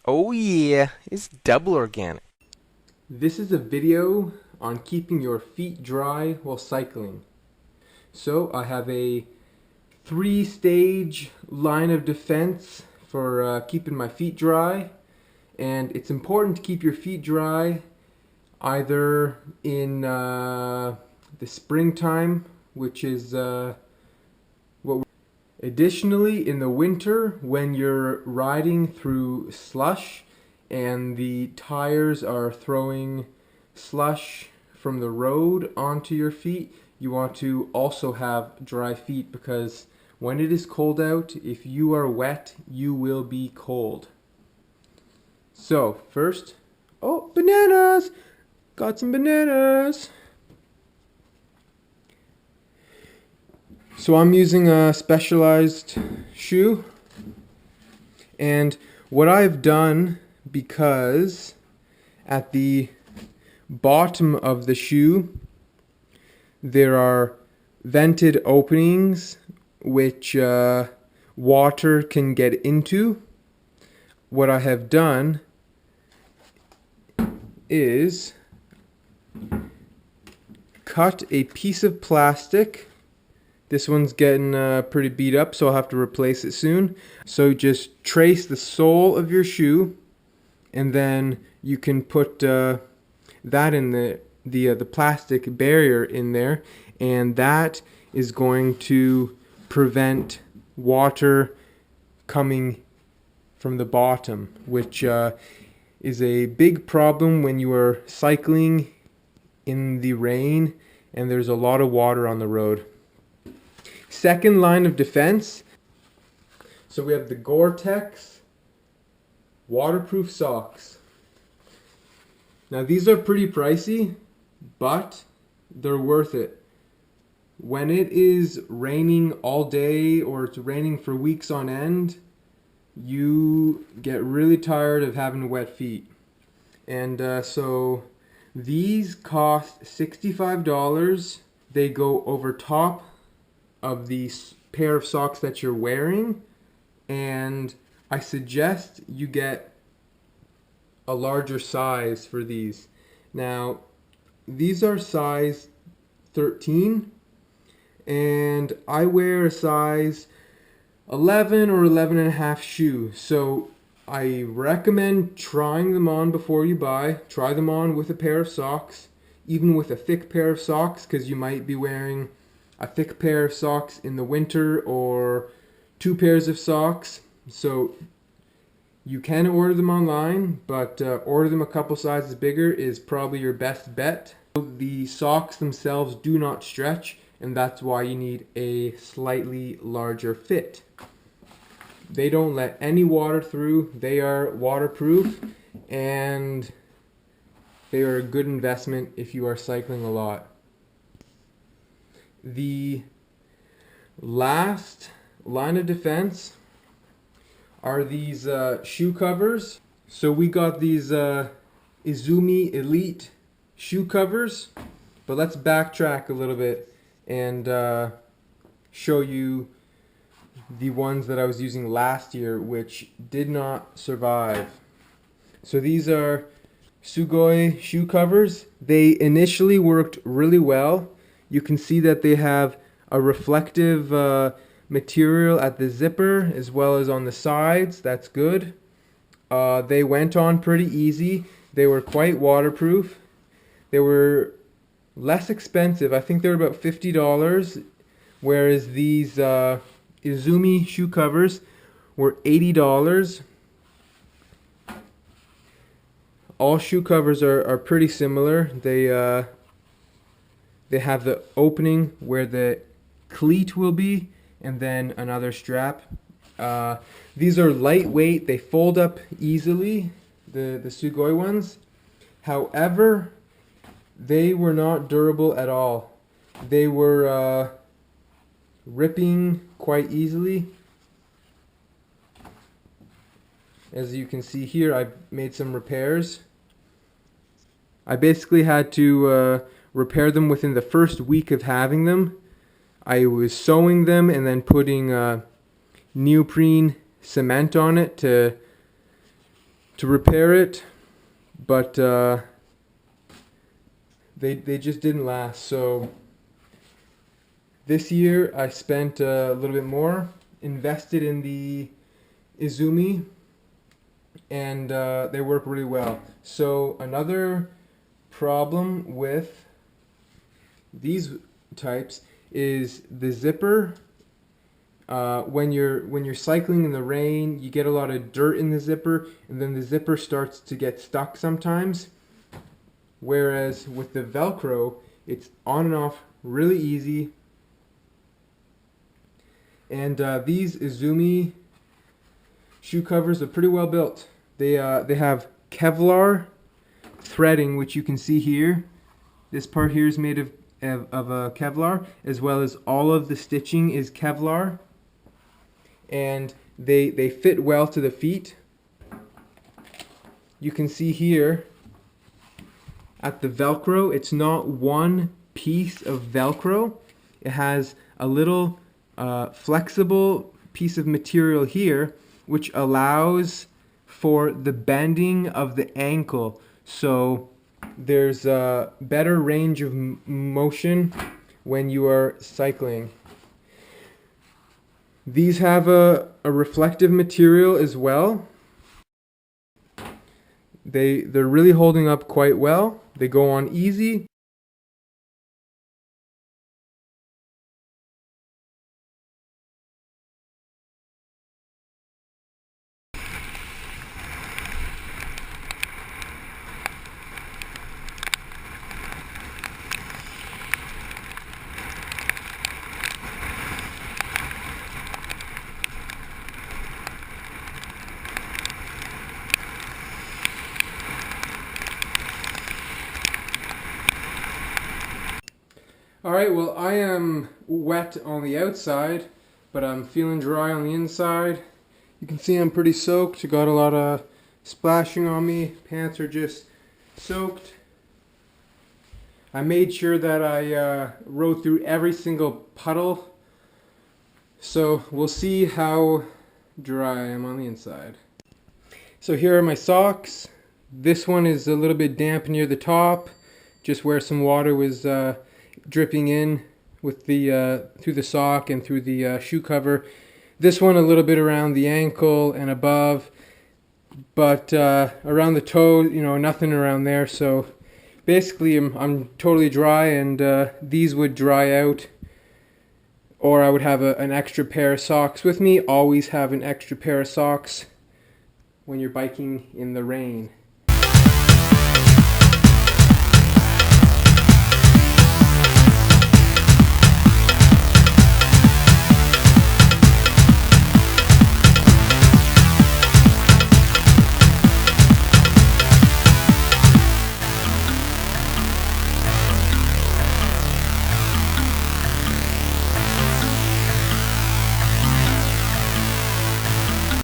Oh yeah, it's double organic. This is a video on keeping your feet dry while cycling. So I have a three-stage line of defense for keeping my feet dry, and it's important to keep your feet dry either in the springtime, which is what. Additionally, in the winter, when you're riding through slush and the tires are throwing slush from the road onto your feet, you want to also have dry feet because when it is cold out, if you are wet, you will be cold. So, first, oh, bananas! Got some bananas! So I'm using a specialized shoe, and what I've done, because at the bottom of the shoe there are vented openings which water can get into, what I have done is cut a piece of plastic. This one's getting pretty beat up, so I'll have to replace it soon. So just trace the sole of your shoe, and then you can put that in the plastic barrier in there, and that is going to prevent water coming from the bottom, which is a big problem when you are cycling in the rain and there's a lot of water on the road. Second line of defense, so we have the Gore-Tex waterproof socks. Now these are pretty pricey, but they're worth it. When it is raining all day or it's raining for weeks on end, you get really tired of having wet feet. And so these cost $65. They go over top of the pair of socks that you're wearing, and I suggest you get a larger size for these. Now, these are size 13, and I wear a size 11 or 11 and a half shoe. So I recommend trying them on before you buy. Try them on with a pair of socks, even with a thick pair of socks, because you might be wearing a thick pair of socks in the winter or two pairs of socks. So you can order them online, but order them a couple sizes bigger is probably your best bet. The socks themselves do not stretch, and that's why you need a slightly larger fit. They don't let any water through. They are waterproof, and they are a good investment if you are cycling a lot. The last line of defense are these shoe covers. So we got these Azumi Elite shoe covers, but let's backtrack a little bit and show you the ones that I was using last year, which did not survive. So these are Sugoi shoe covers. They initially worked really well. You can see that they have a reflective material at the zipper as well as on the sides. That's good. They went on pretty easy. They were quite waterproof. They were less expensive. I think they were about $50, whereas these Azumi shoe covers were $80. All shoe covers are pretty similar. They have the opening where the cleat will be, and then another strap. These are lightweight. They fold up easily, the Sugoi ones. However, they were not durable at all. They were ripping quite easily. As you can see here, I made some repairs. I basically had to repair them within the first week of having them. I was sewing them and then putting neoprene cement on it to to repair it, but they just didn't last. So this year I spent a little bit more, invested in the Azumi, and they work really well. So another problem with these types is the zipper. When you're cycling in the rain, you get a lot of dirt in the zipper, and then the zipper starts to get stuck sometimes. Whereas with the Velcro, it's on and off really easy. And these Azumi shoe covers are pretty well built. They have Kevlar threading, which you can see here. This part here is made of Kevlar, as well as all of the stitching is Kevlar. And they fit well to the feet. You can see here at the Velcro, it's not one piece of Velcro. It has a little flexible piece of material here, which allows for the bending of the ankle. So there's a better range of motion when you are cycling. These have a reflective material as well. They're really holding up quite well. They go on easy. Alright, well, I am wet on the outside, but I'm feeling dry on the inside. You can see I'm pretty soaked. Got a lot of splashing on me. Pants are just soaked. I made sure that I rode through every single puddle. So we'll see how dry I am on the inside. So here are my socks. This one is a little bit damp near the top, just where some water was dripping in with the through the sock and through the shoe cover. This one a little bit around the ankle and above, but around the toe, nothing around there. So basically I'm totally dry, and these would dry out, or I would have an extra pair of socks with me. Always have an extra pair of socks when you're biking in the rain.